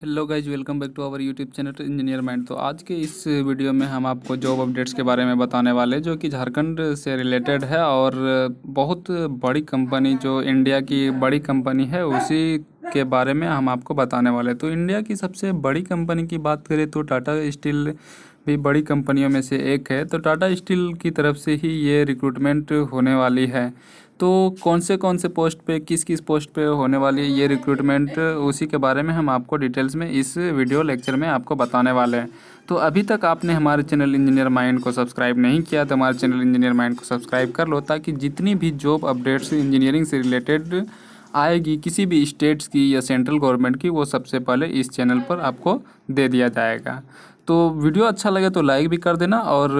Hello guys, welcome back to our YouTube channel engineer mind. तो आज के इस वीडियो में हम आपको जॉब अपडेट्स के बारे में बताने वाले हैं, जो कि झारखंड से रिलेटेड है और बहुत बड़ी कंपनी जो इंडिया की बड़ी कंपनी है उसी के बारे में हम आपको बताने वाले हैं। तो इंडिया की सबसे बड़ी कंपनी की बात करें तो टाटा स्टील भी बड़ी कंपनियों में से एक है। तो टाटा स्टील की तरफ से ही ये रिक्रूटमेंट होने वाली है। तो कौन से पोस्ट पे किस किस पोस्ट पे होने वाली है ये रिक्रूटमेंट, उसी के बारे में हम आपको डिटेल्स में इस वीडियो लेक्चर में आपको बताने वाले हैं। तो अभी तक आपने हमारे चैनल इंजीनियर माइंड को सब्सक्राइब नहीं किया तो हमारे चैनल इंजीनियर माइंड को सब्सक्राइब कर लो, ताकि जितनी भी जॉब अपडेट्स इंजीनियरिंग से रिलेटेड आएगी किसी भी स्टेट्स की या सेंट्रल गवर्नमेंट की, वो सबसे पहले इस चैनल पर आपको दे दिया जाएगा। तो वीडियो अच्छा लगे तो लाइक भी कर देना और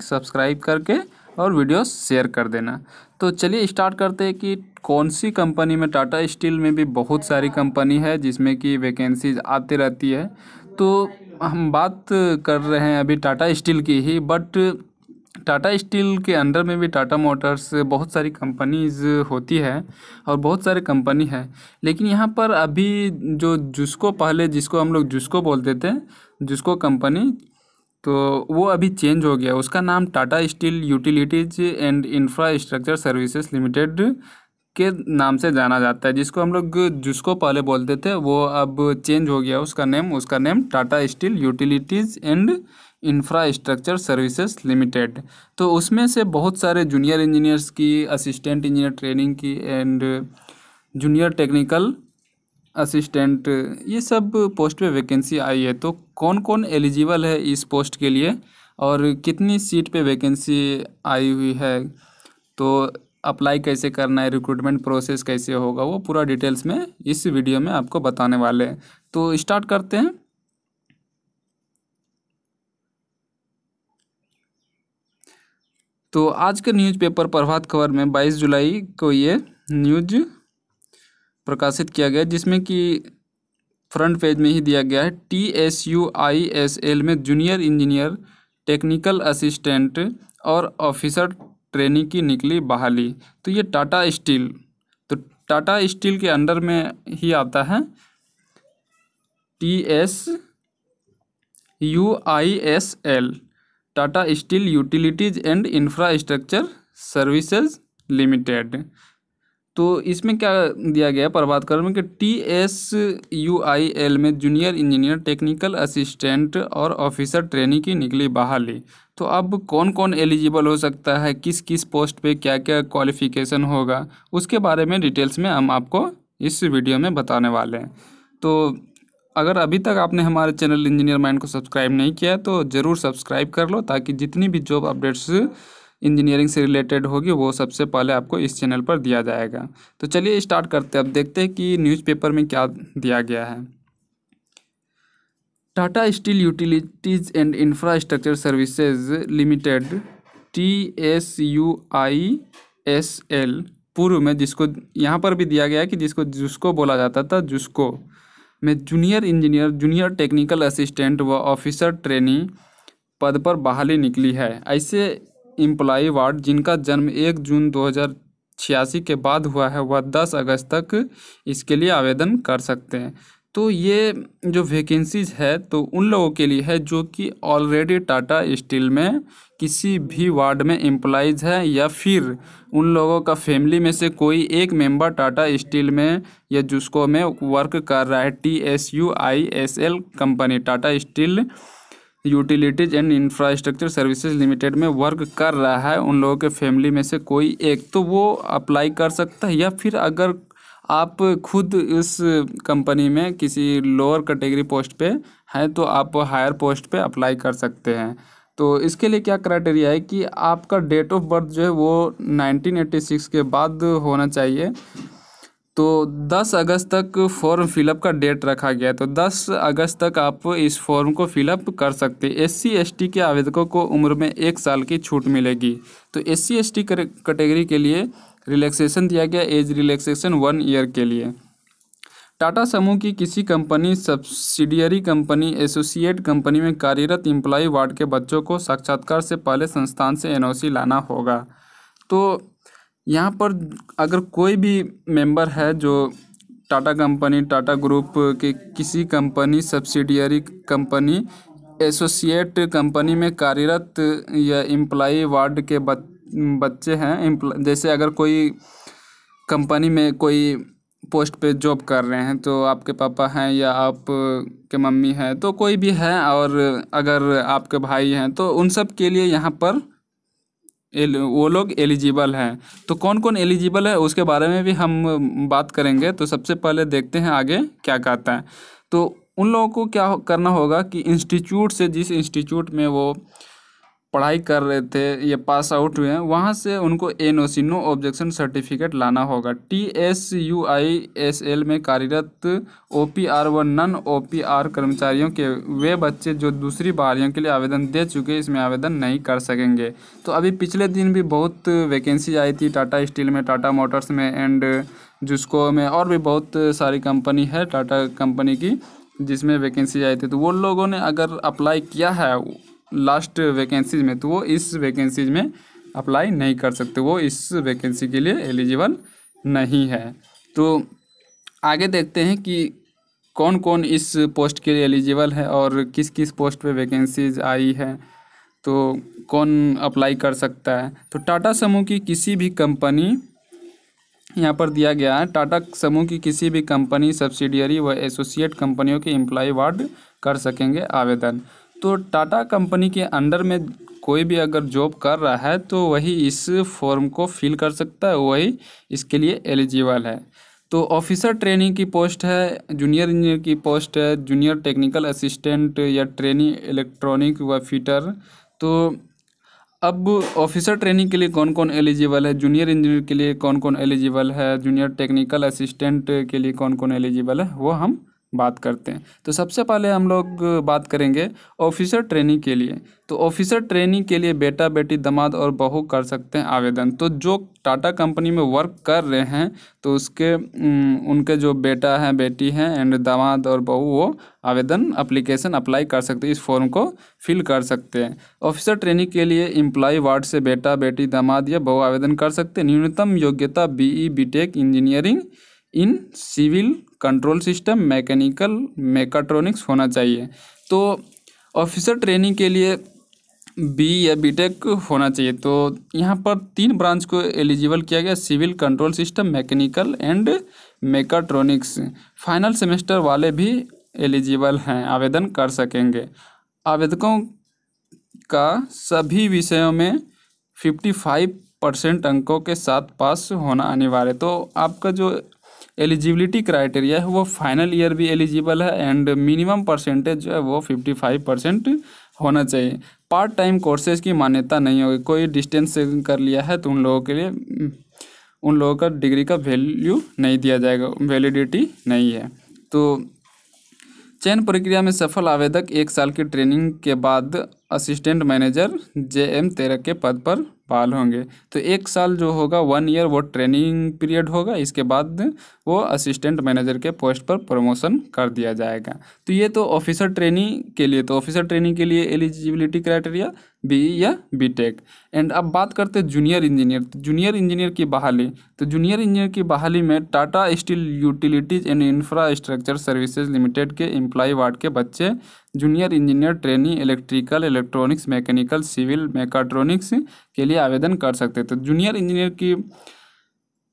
सब्सक्राइब करके और वीडियो शेयर कर देना। तो चलिए स्टार्ट करते हैं कि कौन सी कंपनी में। टाटा स्टील में भी बहुत सारी कंपनी है जिसमें कि वैकेंसीज आती रहती है। तो हम बात कर रहे हैं अभी टाटा स्टील की ही, बट टाटा स्टील के अंडर में भी टाटा मोटर्स बहुत सारी कंपनीज होती है और बहुत सारे कंपनी है। लेकिन यहाँ पर अभी जो जुस्को, पहले जिसको हम लोग जुस्को बोलते थे, जुस्को कंपनी, तो वो अभी चेंज हो गया। उसका नाम Tata steel utilities and infrastructure services limited के नाम से जाना जाता है। जिसको हम लोग जिसको पहले बोलते थे वो अब चेंज हो गया उसका name Tata steel utilities and infrastructure services limited. तो उसमें से बहुत सारे जूनियर इंजीनियर्स की, असिस्टेंट इंजीनियर ट्रेनिंग की एंड जूनियर टेक्निकल असिस्टेंट, ये सब पोस्ट पे वैकेंसी आई है। तो कौन कौन एलिजिबल है इस पोस्ट के लिए और कितनी सीट पे वैकेंसी आई हुई है, तो अप्लाई कैसे करना है, रिक्रूटमेंट प्रोसेस कैसे होगा, वो पूरा डिटेल्स में इस वीडियो में आपको बताने वाले हैं। तो स्टार्ट करते हैं। तो आज के न्यूज़पेपर प्रभात खबर में 22 जुलाई को ये न्यूज प्रकाशित किया गया, जिसमें कि फ्रंट पेज में ही दिया गया है, TSUISL में जूनियर इंजीनियर, टेक्निकल असिस्टेंट और ऑफिसर ट्रेनिंग की निकली बहाली। तो ये टाटा स्टील, तो टाटा स्टील के अंडर में ही आता है TSUISL, Tata steel utilities and infrastructure services limited. तो इसमें क्या दिया गया प्रभात खबर में कि TSUIL में जूनियर इंजीनियर, टेक्निकल असिस्टेंट और ऑफिसर ट्रेनिंग की निकली बहाली। तो अब कौन कौन एलिजिबल हो सकता है, किस किस पोस्ट पे क्या क्या क्वालिफिकेशन होगा, उसके बारे में डिटेल्स में हम आपको इस वीडियो में बताने वाले हैं। तो अगर अभी तक आपने हमारे चैनल इंजीनियर माइंड को सब्सक्राइब नहीं किया तो ज़रूर सब्सक्राइब कर लो, ताकि जितनी भी जॉब अपडेट्स इंजीनियरिंग से रिलेटेड होगी वो सबसे पहले आपको इस चैनल पर दिया जाएगा। तो चलिए स्टार्ट करते हैं। अब देखते हैं कि न्यूज़पेपर में क्या दिया गया है। Tata steel utilities and infrastructure services limited TSUISL पूर्व में, जिसको यहाँ पर भी दिया गया है कि जिसको बोला जाता था जुस्को, में junior engineer, junior technical assistant व ऑफिसर ट्रेनी पद पर बहाली निकली है। ऐसे एम्प्लॉई वार्ड जिनका जन्म 1 जून 2086 के बाद हुआ है वह 10 अगस्त तक इसके लिए आवेदन कर सकते हैं। तो ये जो वैकेंसीज है तो उन लोगों के लिए है जो कि ऑलरेडी टाटा स्टील में किसी भी वार्ड में एम्प्लॉइज़ है, या फिर उन लोगों का फैमिली में से कोई एक मेंबर टाटा स्टील में या जुस्को में वर्क कर रहा है। TSUISL company Tata steel utilities and infrastructure services limited में वर्क कर रहा है, उन लोगों के फैमिली में से कोई एक, तो वो अप्लाई कर सकता है। या फिर अगर आप खुद इस कंपनी में किसी लोअर कैटेगरी पोस्ट पे हैं तो आप हायर पोस्ट पे अप्लाई कर सकते हैं। तो इसके लिए क्या क्राइटेरिया है कि आपका डेट ऑफ बर्थ जो है वो 1986 के बाद होना चाहिए। तो 10 अगस्त तक फॉर्म फिलअप का डेट रखा गया है, तो 10 अगस्त तक आप इस फॉर्म को फिलअप कर सकते हैं। SC ST के आवेदकों को उम्र में 1 साल की छूट मिलेगी। तो SC ST कैटेगरी के लिए रिलैक्सेशन दिया गया, एज रिलैक्सेशन 1 ईयर के लिए। टाटा समूह की किसी company, subsidiary company, associate company में कार्यरत एम्प्लॉई वार्ड के बच्चों को साक्षात्कार से पहले संस्थान से NOC लाना होगा। तो यहाँ पर अगर कोई भी मेंबर है जो टाटा कंपनी, टाटा ग्रुप के किसी company, subsidiary company, associate company में कार्यरत या एम्प्लॉय वार्ड के बच्चे हैं। जैसे अगर कोई कंपनी में कोई पोस्ट पे जॉब कर रहे हैं, तो आपके पापा हैं या आप के मम्मी हैं, तो कोई भी है, और अगर आपके भाई हैं, तो उन सब के लिए यहाँ पर वो लोग एलिजिबल हैं। तो कौन कौन एलिजिबल है उसके बारे में भी हम बात करेंगे। तो सबसे पहले देखते हैं आगे क्या कहता है। तो उन लोगों को क्या करना होगा कि इंस्टीट्यूट से, जिस इंस्टीट्यूट में वो पढ़ाई कर रहे थे या पास आउट हुए हैं, वहाँ से उनको NOC, नो ऑब्जेक्शन सर्टिफिकेट लाना होगा। TSUISL में कार्यरत OPR1 नन OPR कर्मचारियों के वे बच्चे जो दूसरी बारियों के लिए आवेदन दे चुके इसमें आवेदन नहीं कर सकेंगे। तो अभी पिछले दिन भी बहुत वैकेंसी आई थी टाटा स्टील में, टाटा मोटर्स में एंड जुस्को में, और भी बहुत सारी कंपनी है टाटा कंपनी की जिसमें वैकेंसी आई थी। तो वो लोगों ने अगर अप्लाई किया है लास्ट वैकेंसीज में, तो वो इस वैकेंसीज में अप्लाई नहीं कर सकते, वो इस वैकेंसी के लिए एलिजिबल नहीं है। तो आगे देखते हैं कि कौन कौन इस पोस्ट के लिए एलिजिबल है और किस किस पोस्ट पे वैकेंसीज आई है, तो कौन अप्लाई कर सकता है। तो टाटा समूह की किसी भी कंपनी, यहाँ पर दिया गया है, टाटा समूह की किसी भी कंपनी, सब्सिडियरी व एसोसिएट कंपनियों के एम्प्लॉय वार्ड कर सकेंगे आवेदन। तो टाटा कंपनी के अंडर में कोई भी अगर जॉब कर रहा है तो वही इस फॉर्म को फिल कर सकता है, वही इसके लिए एलिजिबल है। तो ऑफिसर ट्रेनिंग की पोस्ट है, जूनियर इंजीनियर की पोस्ट है, जूनियर टेक्निकल असिस्टेंट या ट्रेनी इलेक्ट्रॉनिक व फिटर। तो अब ऑफिसर ट्रेनिंग के लिए कौन कौन एलिजिबल है, जूनियर इंजीनियर के लिए कौन कौन एलिजिबल है, जूनियर टेक्निकल असिस्टेंट के लिए कौन कौन एलिजिबल है, वो हम बात करते हैं। तो सबसे पहले हम लोग बात करेंगे ऑफिसर ट्रेनिंग के लिए। तो ऑफिसर ट्रेनिंग के लिए बेटा बेटी दामाद और बहू कर सकते हैं आवेदन। तो जो टाटा कंपनी में वर्क कर रहे हैं तो उनके जो बेटा हैं, बेटी हैं एंड दामाद और बहू, वो आवेदन एप्लीकेशन अप्लाई कर सकते हैं, इस फॉर्म को फिल कर सकते हैं। ऑफिसर ट्रेनिंग के लिए एम्प्लॉय वार्ड से बेटा बेटी दामाद या बहू आवेदन कर सकते हैं। न्यूनतम योग्यता BE BTech engineering in civil control system, mechanical, mechatronics होना चाहिए। तो ऑफिसर ट्रेनिंग के लिए BE या BTech होना चाहिए। तो यहाँ पर 3 ब्रांच को एलिजिबल किया गया, civil control system, mechanical and mechatronics. Final semester वाले भी एलिजिबल हैं, आवेदन कर सकेंगे। आवेदकों का सभी विषयों में 55% अंकों के साथ पास होना अनिवार्य। तो आपका जो एलिजिबिलिटी क्राइटेरिया है वो फाइनल ईयर भी एलिजिबल है एंड मिनिमम परसेंटेज जो है वो 55% होना चाहिए। पार्ट टाइम कोर्सेज की मान्यता नहीं होगी, कोई डिस्टेंस से कर लिया है तो उन लोगों के लिए, उन लोगों का डिग्री का वैल्यू नहीं दिया जाएगा, वैलिडिटी नहीं है। तो चयन प्रक्रिया में सफल आवेदक 1 साल की ट्रेनिंग के बाद असिस्टेंट मैनेजर JM13 के पद पर बहाल होंगे। तो 1 साल जो होगा 1 ईयर वो ट्रेनिंग पीरियड होगा, इसके बाद वो असिस्टेंट मैनेजर के पोस्ट पर प्रमोशन कर दिया जाएगा। तो ये तो ऑफिसर ट्रेनिंग के लिए, तो ऑफिसर ट्रेनिंग के लिए एलिजिबिलिटी क्राइटेरिया BE या BTech। एंड अब बात करते हैं जूनियर इंजीनियर। तो जूनियर इंजीनियर की बहाली, तो जूनियर इंजीनियर की बहाली में Tata steel utilities and infrastructure services limited के एम्प्लॉय वार्ड के बच्चे junior engineer trainee electrical, electronics, mechanical, civil, mechatronics के लिए आवेदन कर सकते हैं। तो जूनियर इंजीनियर की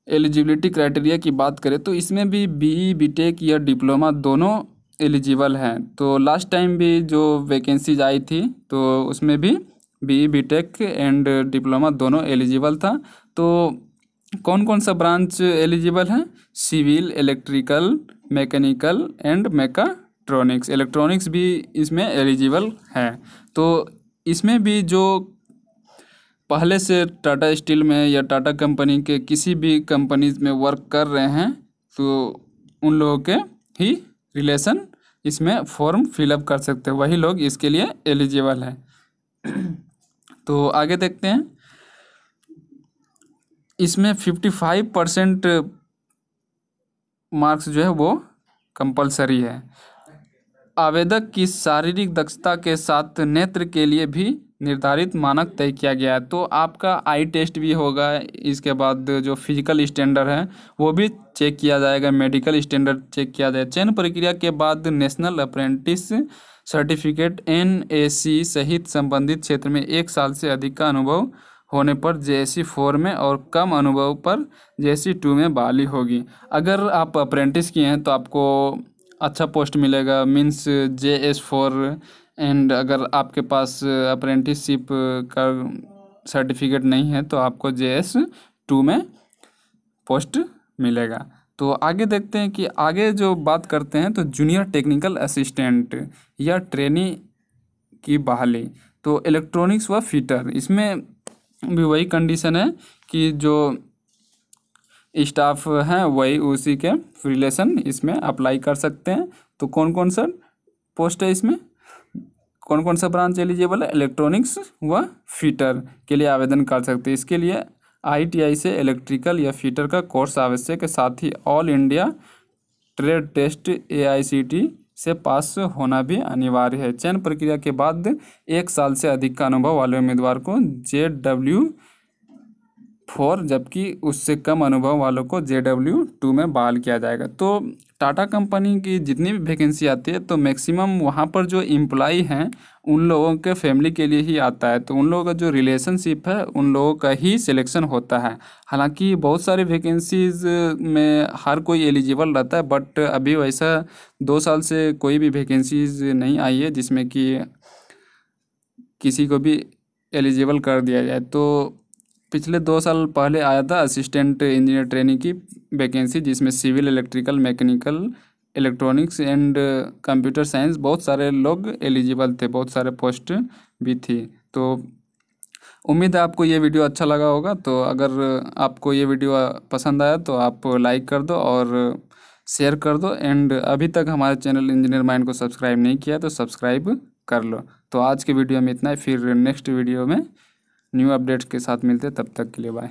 एलिजिबिलिटी क्राइटेरिया की बात करें तो इसमें भी BE BTech या डिप्लोमा दोनों एलिजिबल हैं। तो लास्ट टाइम भी जो वैकेंसीज आई थी तो उसमें भी BE BTech एंड डिप्लोमा दोनों एलिजिबल था। तो कौन कौन सा ब्रांच एलिजिबल है, civil, electrical, mechanical and mechatronics. Electronics भी इसमें एलिजिबल है। तो इसमें भी जो पहले से टाटा स्टील में या टाटा कंपनी के किसी भी कंपनीज में वर्क कर रहे हैं तो उन लोगों के ही रिलेशन इसमें फॉर्म फिलअप कर सकते हैं, वही लोग इसके लिए एलिजिबल है। तो आगे देखते हैं, इसमें 55% मार्क्स जो है वो कंपलसरी है। आवेदक की शारीरिक दक्षता के साथ नेत्र के लिए भी निर्धारित मानक तय किया गया है। तो आपका आई टेस्ट भी होगा, इसके बाद जो फिजिकल स्टैंडर्ड है वो भी चेक किया जाएगा, मेडिकल स्टैंडर्ड चेक किया जाएगा। चयन प्रक्रिया के बाद नेशनल अप्रेंटिस सर्टिफिकेट NAC सहित संबंधित क्षेत्र में 1 साल से अधिक का अनुभव होने पर JSC 4 में और कम अनुभव पर JSC 2 में बहाली होगी। अगर आप अप्रेंटिस किए हैं तो आपको अच्छा पोस्ट मिलेगा, मीन्स JS4। एंड अगर आपके पास अप्रेंटिसशिप का सर्टिफिकेट नहीं है तो आपको JS2 में पोस्ट मिलेगा। तो आगे देखते हैं कि आगे जो बात करते हैं तो जूनियर टेक्निकल असिस्टेंट या ट्रेनी की बहाली। तो इलेक्ट्रॉनिक्स व फिटर, इसमें भी वही कंडीशन है कि जो स्टाफ हैं वही उसी के रिलेशन इसमें अप्लाई कर सकते हैं। तो कौन कौन सा पोस्ट है इसमें, कौन कौन सा ब्रांच एलिजिबल है, इलेक्ट्रॉनिक्स व फिटर के लिए आवेदन कर सकते हैं। इसके लिए ITI से इलेक्ट्रिकल या फिटर का कोर्स आवश्यक है, साथ ही all India trade test AICTE से पास होना भी अनिवार्य है। चयन प्रक्रिया के बाद 1 साल से अधिक का अनुभव वाले उम्मीदवार को JW4 जबकि उससे कम अनुभव वालों को JW2 में बहाल किया जाएगा। तो टाटा कंपनी की जितनी भी वैकेंसी आती है तो मैक्सिमम वहाँ पर जो एम्प्लॉय हैं उन लोगों के फैमिली के लिए ही आता है, तो उन लोगों का जो रिलेशनशिप है उन लोगों का ही सिलेक्शन होता है। हालांकि बहुत सारी वैकेंसीज़ में हर कोई एलिजिबल रहता है, बट अभी वैसा 2 साल से कोई भी वैकेंसीज़ नहीं आई है जिसमें कि किसी को भी एलिजिबल कर दिया जाए। तो पिछले 2 साल पहले आया था असिस्टेंट इंजीनियर ट्रेनिंग की वैकेंसी, जिसमें civil, electrical, mechanical, electronics and computer science बहुत सारे लोग एलिजिबल थे, बहुत सारे पोस्ट भी थी। तो उम्मीद है आपको ये वीडियो अच्छा लगा होगा। तो अगर आपको ये वीडियो पसंद आया तो आप लाइक कर दो और शेयर कर दो। एंड अभी तक हमारे चैनल इंजीनियर माइंड को सब्सक्राइब नहीं किया तो सब्सक्राइब कर लो। तो आज के वीडियो में इतना ही, फिर नेक्स्ट वीडियो में न्यू अपडेट्स के साथ मिलते हैं, तब तक के लिए बाय।